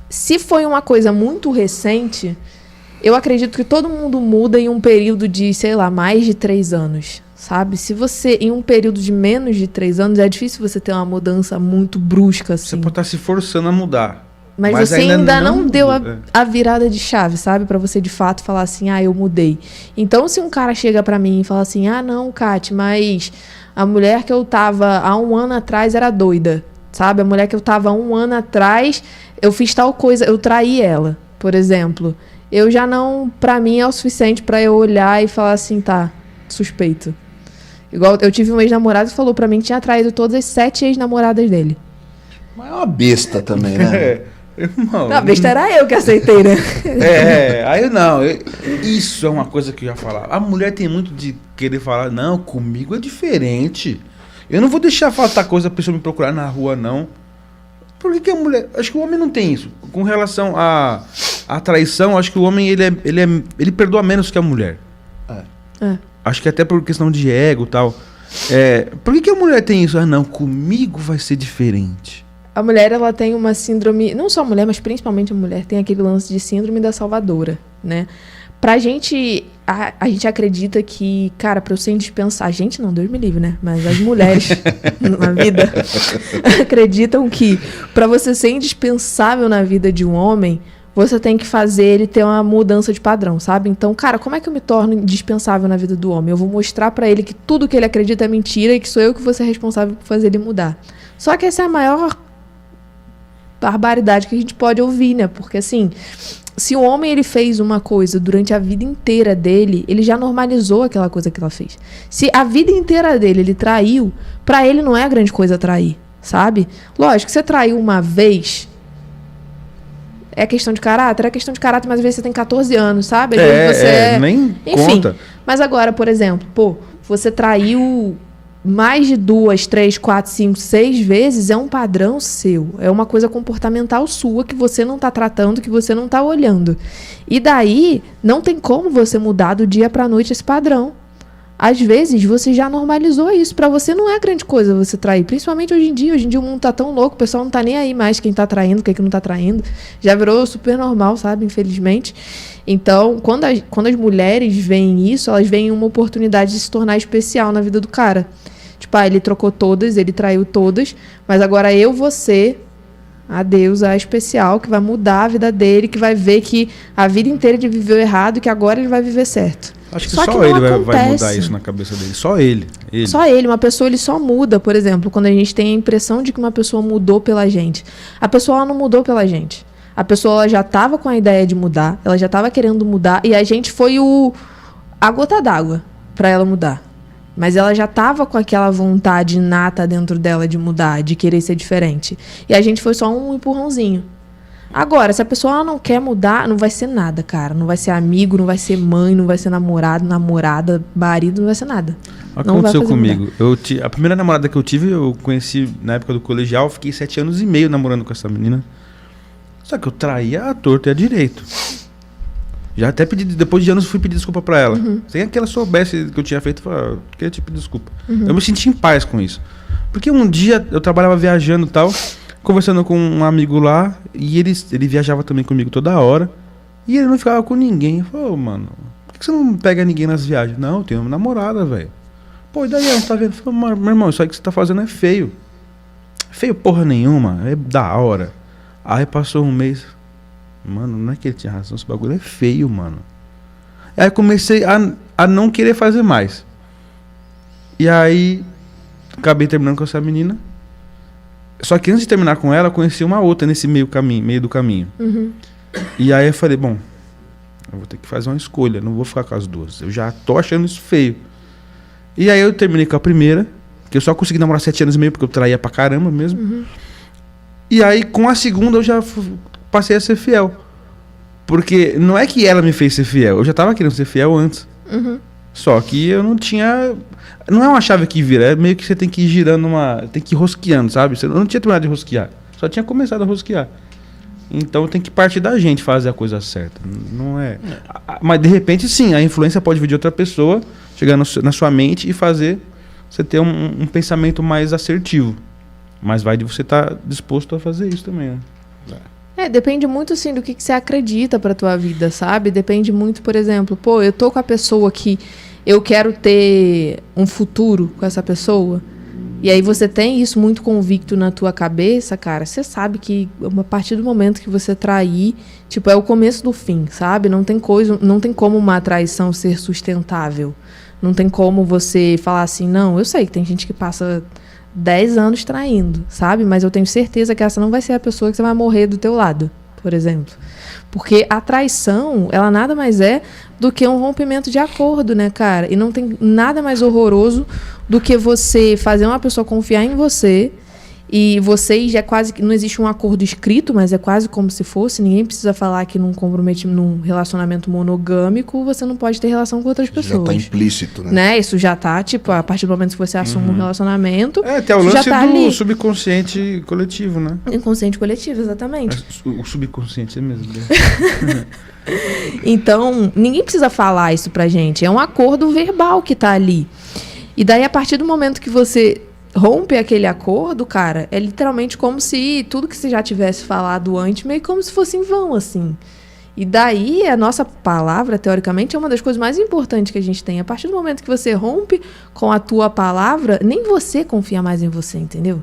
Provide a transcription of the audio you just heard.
se foi uma coisa muito recente, eu acredito que todo mundo muda em um período de, sei lá, mais de 3 anos, sabe? Se você, em um período de menos de 3 anos, é difícil você ter uma mudança muito brusca, assim. Você pode estar se forçando a mudar. Mas você ainda não deu a virada de chave, sabe? Pra você, de fato, falar assim, eu mudei. Então, se um cara chega pra mim e fala assim, não, Kati, mas a mulher que eu tava há 1 ano atrás era doida, sabe? A mulher que eu tava há 1 ano atrás, eu fiz tal coisa, eu traí ela, por exemplo. Eu já não, pra mim, é o suficiente pra eu olhar e falar assim, tá, suspeito. Igual, eu tive um ex-namorado que falou pra mim que tinha traído todas as 7 ex-namoradas dele. Mas é uma besta também, né? Não, a besta era eu que aceitei, né? Aí não. Isso é uma coisa que eu ia falar. A mulher tem muito de querer falar, não, comigo é diferente. Eu não vou deixar faltar coisa pra pessoa me procurar na rua, não. Por que a mulher... Acho que o homem não tem isso. Com relação à traição, acho que o homem, ele perdoa menos que a mulher. Acho que até por questão de ego e tal. Por que a mulher tem isso? Não, comigo vai ser diferente. A mulher, ela tem uma síndrome... Não só a mulher, mas principalmente a mulher. Tem aquele lance de síndrome da salvadora, né? Pra gente... A gente acredita que... Cara, pra eu ser indispensável... A gente não, Deus me livre, né? Mas as mulheres na vida acreditam que pra você ser indispensável na vida de um homem, você tem que fazer ele ter uma mudança de padrão, sabe? Então, cara, como é que eu me torno indispensável na vida do homem? Eu vou mostrar pra ele que tudo que ele acredita é mentira e que sou eu que vou ser responsável por fazer ele mudar. Só que essa é a maior barbaridade que a gente pode ouvir, né? Porque, assim, se o homem ele fez uma coisa durante a vida inteira dele, ele já normalizou aquela coisa que ela fez. Se a vida inteira dele ele traiu, pra ele não é grande coisa trair, sabe? Lógico, você traiu uma vez... É questão de caráter, mas às vezes você tem 14 anos, sabe? Às vezes você nem enfim, conta. Mas agora, por exemplo, você traiu mais de 2, 3, 4, 5, 6 vezes, é um padrão seu. É uma coisa comportamental sua que você não tá tratando, que você não tá olhando. E daí, não tem como você mudar do dia pra noite esse padrão. Às vezes, você já normalizou isso. Pra você não é grande coisa você trair. Principalmente hoje em dia. Hoje em dia o mundo tá tão louco. O pessoal não tá nem aí mais quem tá traindo, quem não tá traindo. Já virou super normal, sabe? Infelizmente. Então, quando as mulheres veem isso, elas veem uma oportunidade de se tornar especial na vida do cara. Tipo, ele trocou todas, ele traiu todas. Mas agora eu vou ser a deusa especial que vai mudar a vida dele, que vai ver que a vida inteira ele viveu errado e que agora ele vai viver certo. Acho que só ele vai mudar isso na cabeça dele. Só ele. Só ele. Uma pessoa, ele só muda, por exemplo, quando a gente tem a impressão de que uma pessoa mudou pela gente. A pessoa, ela não mudou pela gente. A pessoa, ela já estava com a ideia de mudar, ela já estava querendo mudar, e a gente foi a gota d'água para ela mudar. Mas ela já estava com aquela vontade inata dentro dela de mudar, de querer ser diferente. E a gente foi só um empurrãozinho. Agora, se a pessoa ela não quer mudar, não vai ser nada, cara. Não vai ser amigo, não vai ser mãe, não vai ser namorado, namorada, marido, não vai ser nada. Aconteceu comigo. A primeira namorada que eu tive, eu conheci na época do colegial, fiquei 7 anos e meio namorando com essa menina. Só que eu traía a torto e a direito. Já até pedi, depois de anos fui pedir desculpa pra ela. Sem que ela soubesse que eu tinha feito, eu queria te pedir desculpa. Eu me senti em paz com isso. Porque um dia eu trabalhava viajando e tal, conversando com um amigo lá, e ele viajava também comigo toda hora, e ele não ficava com ninguém. Eu falei, mano, por que você não pega ninguém nas viagens? Não, eu tenho uma namorada, velho. Pô, e daí, não tá vendo? Eu falei, meu irmão, isso aí que você tá fazendo é feio. Feio porra nenhuma, é da hora. Aí passou um mês, mano, não é que ele tinha razão, esse bagulho é feio, mano. Aí comecei a não querer fazer mais. E aí, acabei terminando com essa menina. Só que antes de terminar com ela, eu conheci uma outra nesse meio do caminho. E aí eu falei, bom, eu vou ter que fazer uma escolha, não vou ficar com as duas. Eu já tô achando isso feio. E aí eu terminei com a primeira, que eu só consegui namorar 7 anos e meio, porque eu traía pra caramba mesmo. E aí com a segunda eu já passei a ser fiel. Porque não é que ela me fez ser fiel, eu já tava querendo ser fiel antes. Só que eu não tinha... Não é uma chave que vira, é meio que você tem que ir girando tem que ir rosqueando, sabe? Eu não tinha terminado de rosquear, só tinha começado a rosquear. Então tem que partir da gente fazer a coisa certa, não é... Mas de repente sim, a influência pode vir de outra pessoa, chegar na sua mente e fazer você ter um pensamento mais assertivo. Mas vai de você estar disposto a fazer isso também, né? Depende muito, assim, do que você acredita pra tua vida, sabe? Depende muito, por exemplo, pô, eu tô com a pessoa que eu quero ter um futuro com essa pessoa, e aí você tem isso muito convicto na tua cabeça, cara, você sabe que a partir do momento que você trair, tipo, é o começo do fim, sabe? Não tem como uma traição ser sustentável. Não tem como você falar assim, não, eu sei que tem gente que passa 10 anos traindo, sabe? Mas eu tenho certeza que essa não vai ser a pessoa que você vai morrer do teu lado, por exemplo. Porque a traição, ela nada mais é do que um rompimento de acordo, né, cara? E não tem nada mais horroroso do que você fazer uma pessoa confiar em você e vocês já quase que não existe um acordo escrito, mas é quase como se fosse. Ninguém precisa falar que num relacionamento monogâmico você não pode ter relação com outras pessoas. Já tá implícito, né? Isso já tá, tipo, a partir do momento que você assume um relacionamento. Tem o lance tá do ali. subconsciente coletivo, né? Inconsciente coletivo, exatamente. O subconsciente é mesmo. Então, ninguém precisa falar isso pra gente. É um acordo verbal que tá ali. E daí, a partir do momento que você rompe aquele acordo, cara, é literalmente como se tudo que você já tivesse falado antes, meio como se fosse em vão, assim. E daí, a nossa palavra, teoricamente, é uma das coisas mais importantes que a gente tem. A partir do momento que você rompe com a tua palavra, nem você confia mais em você, entendeu?